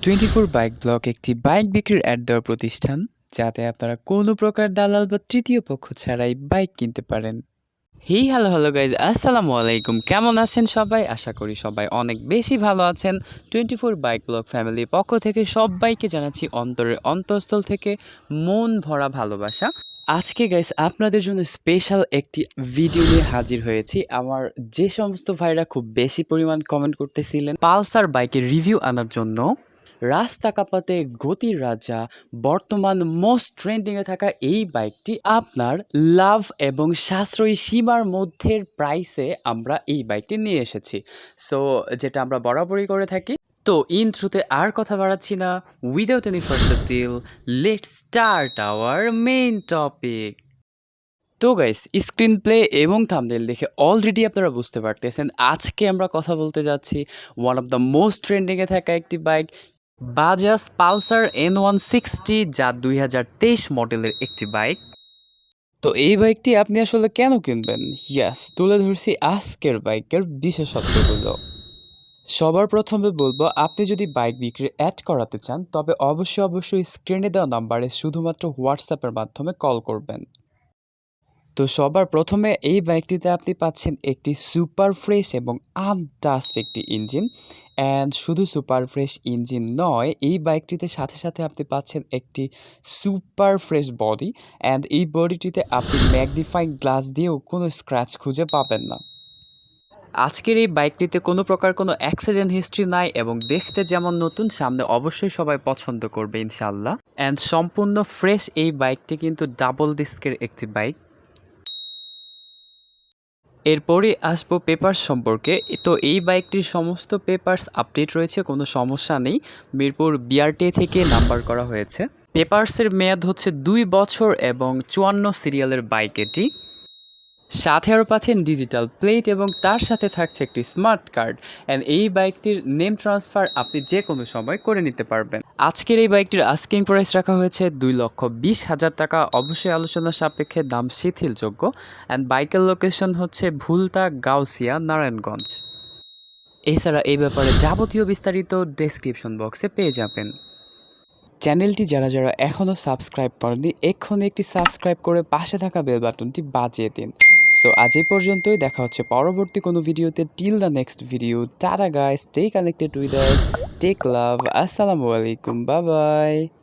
24 bike block একটি bike বিক্রির add দেওয়ার প্রতিষ্ঠান, যাতে আপনারা কোনো প্রকার দালাল বা তৃতীয় পক্ষ ছাড়াই বাইক কিনতে পারেন। হ্যালো গাইজ, আসসালামু আলাইকুম। কেমন আছেন সবাই? আশা করি সবাই অনেক বেশি ভালো আছেন। 24 বাইক ব্লক ফ্যামিলির পক্ষ থেকে সবাইকে জানাচ্ছি অন্তরের অন্তঃস্থল থেকে মন ভরা ভালোবাসা। আজকে গাইজ আপনাদের জন্য স্পেশাল একটি ভিডিও নিয়ে হাজির হয়েছি। আমার যে সমস্ত ভাইরা খুব বেশি পরিমাণ কমেন্ট করতেছিলেন পালসার বাইকের রিভিউ আনার জন্য, রাস্তা কাঁপাতে গতির রাজা, বর্তমান মোস্ট ট্রেন্ডিংয়ে থাকা এই বাইকটি আপনার লাভ এবং সাশ্রয়ী সীমার মধ্যের প্রাইসে আমরা এই বাইকটি নিয়ে এসেছি। সো যেটা আমরা বরাবরই করে থাকি। তো ইন্ট্রোতে আর কথা বাড়াচ্ছি না, without any further deal, let's start our main topic. তো গাইস, স্ক্রিন প্লে এবং থাম্বনেল দেখে অলরেডি আপনারা বুঝতে পারতেছেন আজকে আমরা কথা বলতে যাচ্ছি ওয়ান অফ দ্য মোস্ট ট্রেন্ডিংয়ে থাকা একটি বাইক, বাজাজ পালসার N160, যা 2023 মডেলের একটি বাইক। তো এই বাইকটি আপনি আসলে কেন কিনবেন? ইয়াস, তুলে ধরছি আজকের বাইকের বিশেষত্বগুলো। সবার প্রথমে বলবো, আপনি যদি বাইক বিক্রি অ্যাড করাতে চান তবে অবশ্যই স্ক্রিনে দেওয়া নাম্বারে শুধুমাত্র হোয়াটসঅ্যাপের মাধ্যমে কল করবেন। তো সবার প্রথমে এই বাইকটিতে আপনি পাচ্ছেন একটি সুপার ফ্রেশ এবং আনটাস্ট একটি ইঞ্জিন। অ্যান্ড শুধু সুপার ফ্রেশ ইঞ্জিন নয়, এই বাইকটিতে সাথে আপনি পাচ্ছেন একটি সুপার ফ্রেশ বডি। অ্যান্ড এই বডিটিতে আপনি ম্যাগনিফাইং গ্লাস দিয়েও কোনো স্ক্র্যাচ খুঁজে পাবেন না। আজকের এই বাইকটিতে কোনো প্রকার কোনো অ্যাক্সিডেন্ট হিস্ট্রি নাই এবং দেখতে যেমন নতুন, সামনে অবশ্যই সবাই পছন্দ করবে ইনশাল্লাহ। অ্যান্ড সম্পূর্ণ ফ্রেশ এই বাইকটি কিন্তু ডাবল ডিস্কের একটি বাইক। এরপরে আসবো পেপারস সম্পর্কে। তো এই বাইকটির সমস্ত পেপারস আপডেট রয়েছে, কোনো সমস্যা নেই। মিরপুর বিআরটি থেকে নাম্বার করা হয়েছে। পেপারসের মেয়াদ হচ্ছে 2 বছর এবং 54 সিরিয়ালের বাইক এটি। সাথে আরও পাচ্ছেন ডিজিটাল প্লেট এবং তার সাথে থাকছে একটি স্মার্ট কার্ড। অ্যান্ড এই বাইকটির নেম ট্রান্সফার আপনি যে কোনো সময় করে নিতে পারবেন। আজকের এই বাইকটির আস্কিং প্রাইস রাখা হয়েছে 2,20,000 টাকা। অবশ্যই আলোচনা সাপেক্ষে দাম শিথিলযোগ্য। অ্যান্ড বাইকের লোকেশন হচ্ছে ভুলতা, গাউসিয়া, নারায়ণগঞ্জ। এছাড়া এই ব্যাপারে যাবতীয় বিস্তারিত ডেসক্রিপশন বক্সে পেয়ে যাবেন। চ্যানেলটি যারা এখনও সাবস্ক্রাইব করেননি, এক্ষুনি একটি সাবস্ক্রাইব করে পাশে থাকা বেল বাটনটি বাজিয়ে দিন। সো আজ এই পর্যন্তই, দেখা হচ্ছে পরবর্তী কোনো ভিডিওতে। Till the next video, tata guys, stay connected with us, take love, আসসালামু আলাইকুম, বাই বাই।